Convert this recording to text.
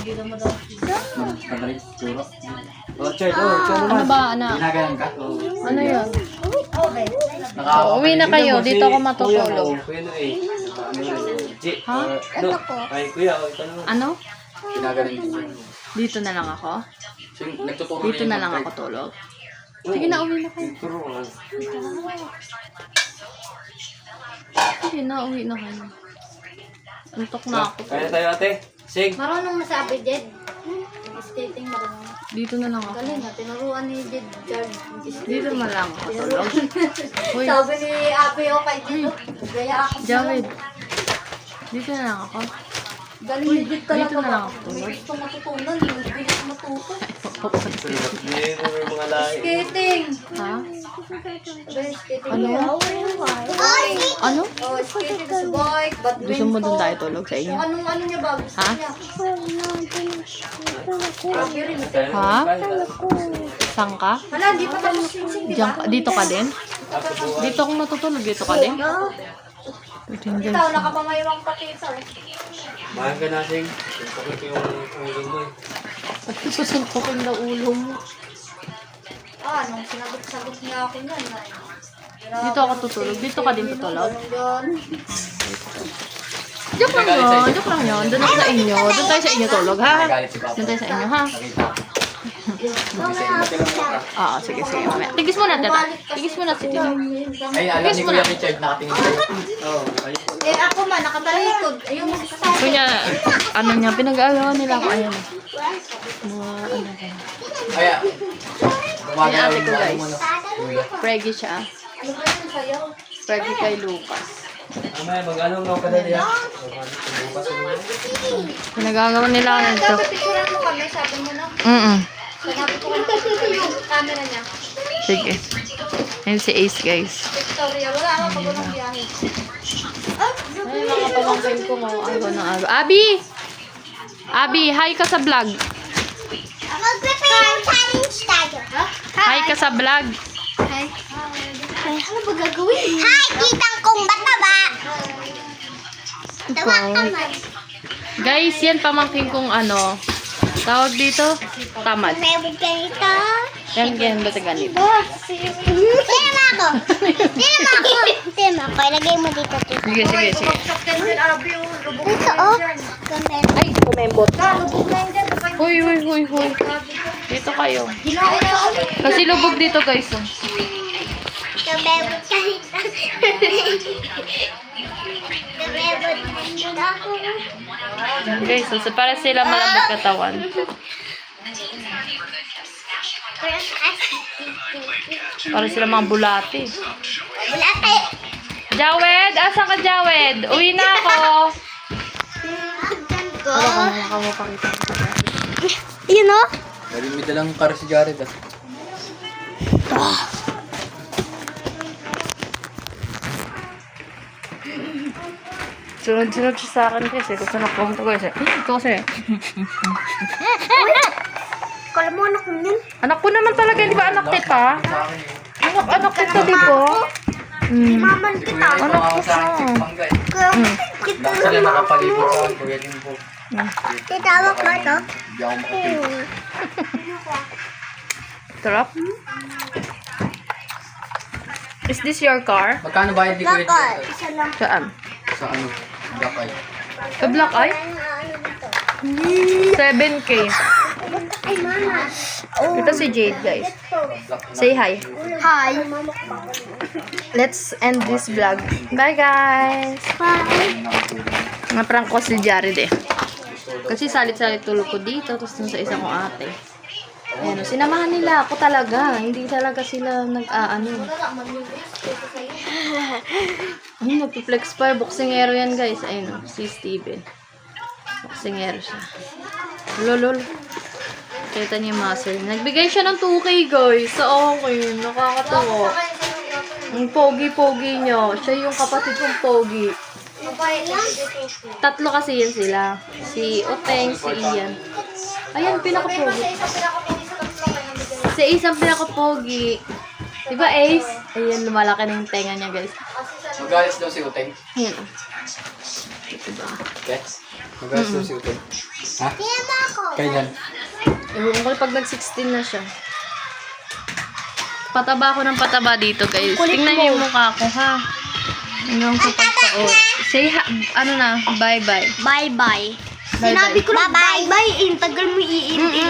Padalit, siguro. Oh, Chard, Ano ba, anak? Ginagalan ka? Ano yun? Okay. Uwi na kayo, dito ako matutulog. Kuya no eh. Ha? Ay, kuya, ito naman. Ano? Ginagalan ko. Dito na lang ako? Nagtuturo Dito na lang ako tulog? Sige na, uwi na kayo. Sige na, uwi na kayo. Untok na ako. Kaya tayo ate. Sig. Marunong masabi, Jed. Skating marunong. Dito na lang ako. Galing na, tinuruan ni Jed Jard. Dito na lang ako tulog. Uy, Sabi ni Ate o kay Jed, gaya ako. Jawed. Dito na lang ako. Galing ni Jed talaga. Dito na lang ako May tulog. gusto matutunan, yung bilis matuto. Hindi mo may mga lahi. Skating! Ha? Sabi, skating. Ano yan? Ano? Oh, skating sa bike, badminton. Gusto mo doon tayo tulog sa inyo? Kung anong ano niya ba, gusto Ha? niya. Sabi rin. Ha? Saan ka? Wala, di pa tapos sing-sing, di Diyan ba? ka, dito ka din? Dito akong natutulog, dito ka din? Ikaw, nakapamayawang pakita. Mahal ka na, Sig. Sakit ko yung ulo mo eh. At susuntukin na ulo mo. Nung sinagot-sagot niya ako niyan. Dito ako tutulog. Dito ka din tutulog. Doon. Joke lang yun. Joke lang yun. Doon ako sa inyo. Doon tayo sa inyo tulog, ha? Nagalit si Papa. Doon tayo sa inyo, ha? Nakita ko. Oo, sige, sige. Mamaya. Tigis mo na, teta. Tigis mo na, tita. Ay, alam ni Kuya Richard nakatingin sa'yo. Oo, ayun. Eh, ako man, nakatalikod. Ayun, magsasabi. Kunya, ano niya, pinag-aalawan nila ako. Ayan. Mga, ano ba. Kaya, Yung ate ko, guys. ano. Preggy siya. Ano ba yun sa'yo? Preggy kay Lucas. Mamaya, mag-ano nga pala niya. Bukas mo. Pinag-aalawan nila ako nito. Dapat picturean mo kami, sabi mo na. Sanabi ko ka na yung camera niya. Sige. Ayun si Ace, guys. Victoria, wala ako pag walang biyahe. Ay, mga pamangkin ko mo. Agaw ng agaw. Abi! Abi, hi ka sa vlog. Mag-prepare challenge tayo. Hi ka sa vlog. Hi. Ano ba gagawin? Hi, kitang kong bataba. Guys, yan pamangkin kong ano. Tawag dito, tamad. May ganito. Yan, basta ganito. Tinama ako. Tinama ako. Tinama ako. Ilagay mo dito. Sige, sige, sige. Bumagsak din din, Abi, yung lubog na Ito, yun oh. dyan. Ay, kumembot. Lubog na yun dyan. Huy, huy, huy, huy. Dito kayo. Ginawa na ako. Kasi lubog dito, guys. Oh. Tumebot ka dito. Tumebot ka dito. Yan, guys. So, para sila malambot katawan. Para sila mga bulati. Wala kayo. Jawed! Asan ka, Jawed? Uwi na ako. Ko. Wala ka mo pakita. Yun o. Dali may dalang para si Jared ah. Sunod-sunod siya sa akin kasi. Gusto na pumunta ko kasi. Ito kasi. Kala mo anak mo yun. Anak ko naman talaga. Di ba anak kita? Sa akin eh. Anak kita, di ba? Maman kita. Anak ko sa akin, siya. pangga eh. Kaya kita Dahil sila nakapalibot sa akin, kuya din po. tawag mo ito. Hindi ako makapilip. Sarap. Is this your car? Magkano bayad ni Kuya Bakal. Richard? Isa lang. Saan? Sa ano? Gakay. Sa Black Eye? Ano dito? 7K. Ay, mama. Ito si Jade, guys. Say hi. Hi. Let's end this vlog. Bye, guys. Bye. Naprank ko si Jared eh. Kasi salit-salit tulog ko dito. Tapos dun sa isa kong ate. Ayan, sinamahan nila ako talaga. Hindi talaga sila nag-aano. Ay, nagpi-flex pa. Boxingero yan, guys. Ayun, si Steven. Boxingero siya. Lolol. Kita niyo yung muscle. Nagbigay siya ng 2K, guys. Sa akin. Nakakatawa. Ang pogi-pogi niya. Siya yung kapatid kong pogi. Tatlo kasi yan sila. Si Oteng, si Ian. Ayan, pinaka-pogi. Si Ace ang pinaka-pogi. Diba, Ace? Ayan, lumalaki na yung tenga niya, guys. Magalis daw si Uteng. Ayan. Diba? Okay? Magalis daw si Uteng. Ha? Tinama ako. Kailan? Ewan ko pag nag-16 na siya. Pataba ko ng pataba dito, guys. Tingnan niyo yung mukha ko, ha? Hanggang sa pagka-o. Say, bye-bye. Bye-bye. Sinabi ko na bye-bye. Tagal mo iintin.